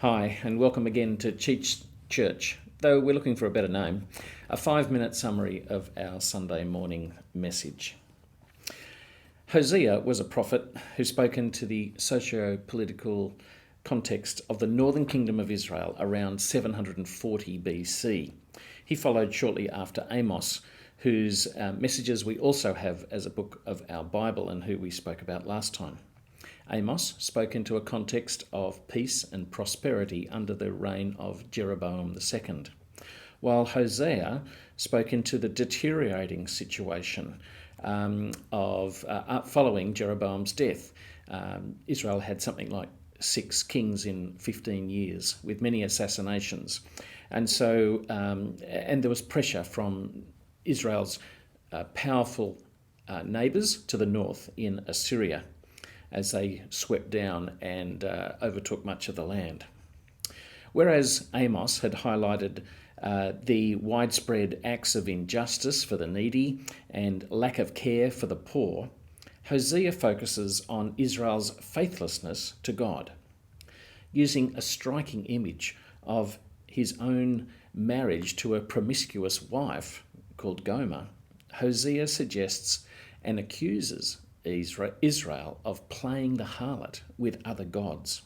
Hi, and welcome again to Cheech Church, though we're looking for a better name, a 5-minute summary of our Sunday morning message. Hosea was a prophet who spoke into the socio-political context of the northern kingdom of Israel around 740 BC. He followed shortly after Amos, whose messages we also have as a book of our Bible and who we spoke about last time. Amos spoke into a context of peace and prosperity under the reign of Jeroboam II, while Hosea spoke into the deteriorating situation following Jeroboam's death. Israel had something like 6 kings in 15 years, with many assassinations. And there was pressure from Israel's powerful neighbours to the north in Assyria, as they swept down and overtook much of the land. Whereas Amos had highlighted the widespread acts of injustice for the needy and lack of care for the poor, Hosea focuses on Israel's faithlessness to God. Using a striking image of his own marriage to a promiscuous wife called Gomer, Hosea suggests and accuses Israel of playing the harlot with other gods.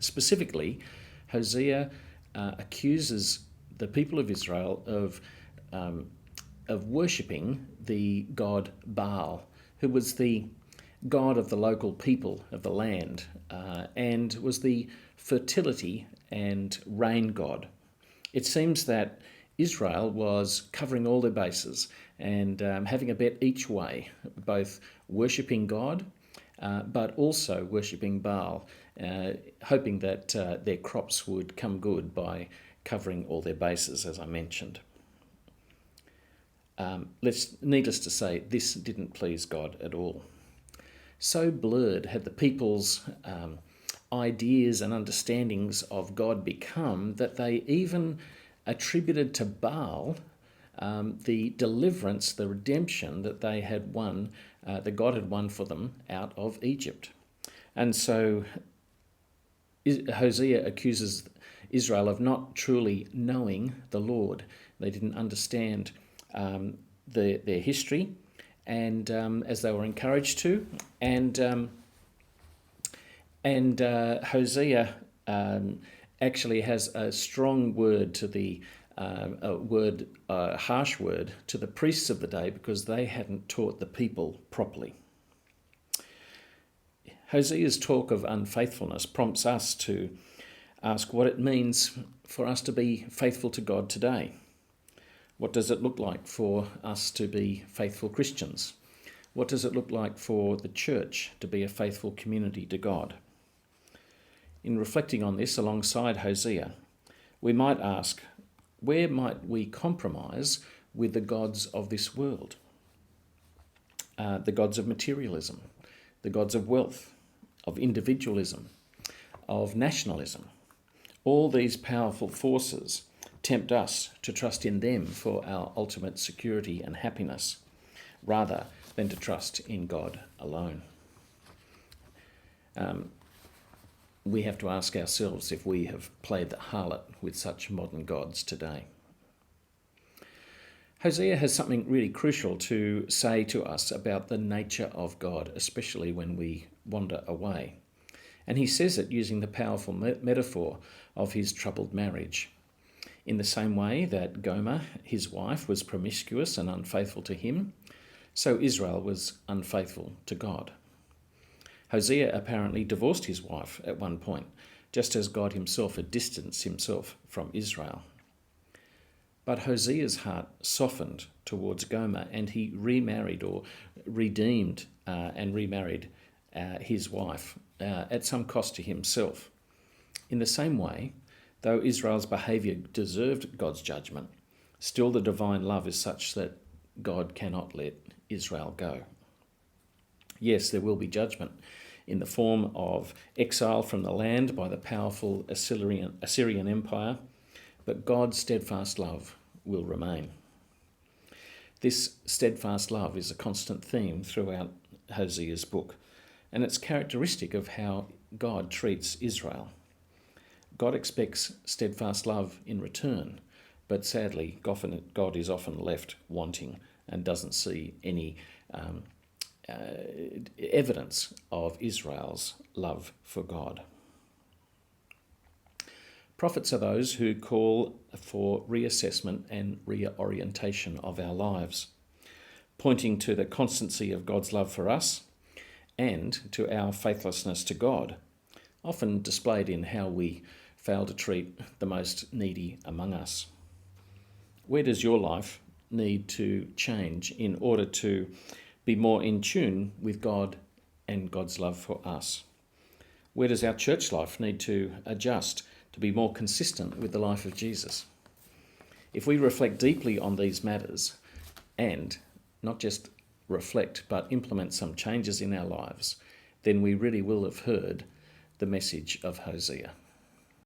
Specifically, Hosea accuses the people of Israel of worshipping the god Baal, who was the god of the local people of the land and was the fertility and rain god. It seems that Israel was covering all their bases and having a bet each way, both worshipping God but also worshipping Baal, hoping that their crops would come good by covering all their bases, as I mentioned. Needless to say, this didn't please God at all. So blurred had the people's ideas and understandings of God become that they even attributed to Baal the deliverance, the redemption that they had won, that God had won for them out of Egypt. And so Hosea accuses Israel of not truly knowing the Lord. They didn't understand their history, and as they were encouraged to, and Hosea actually has a strong word to the harsh word to the priests of the day because they hadn't taught the people properly. Hosea's talk of unfaithfulness prompts us to ask what it means for us to be faithful to God today. What does it look like for us to be faithful Christians? What does it look like for the church to be a faithful community to God? In reflecting on this alongside Hosea, we might ask, where might we compromise with the gods of this world? The gods of materialism, the gods of wealth, of individualism, of nationalism. All these powerful forces tempt us to trust in them for our ultimate security and happiness, rather than to trust in God alone. We have to ask ourselves if we have played the harlot with such modern gods today. Hosea has something really crucial to say to us about the nature of God, especially when we wander away. And he says it using the powerful metaphor of his troubled marriage. In the same way that Gomer, his wife, was promiscuous and unfaithful to him, so Israel was unfaithful to God. Hosea apparently divorced his wife at one point, just as God himself had distanced himself from Israel. But Hosea's heart softened towards Gomer, and he remarried or redeemed and remarried his wife at some cost to himself. In the same way, though Israel's behaviour deserved God's judgment, still the divine love is such that God cannot let Israel go. Yes, there will be judgment in the form of exile from the land by the powerful Assyrian Empire, but God's steadfast love will remain. This steadfast love is a constant theme throughout Hosea's book, and it's characteristic of how God treats Israel. God expects steadfast love in return, but sadly, God is often left wanting and doesn't see any evidence of Israel's love for God. Prophets are those who call for reassessment and reorientation of our lives, pointing to the constancy of God's love for us and to our faithlessness to God, often displayed in how we fail to treat the most needy among us. Where does your life need to change in order to be more in tune with God and God's love for us? Where does our church life need to adjust to be more consistent with the life of Jesus? If we reflect deeply on these matters and not just reflect but implement some changes in our lives, then we really will have heard the message of Hosea.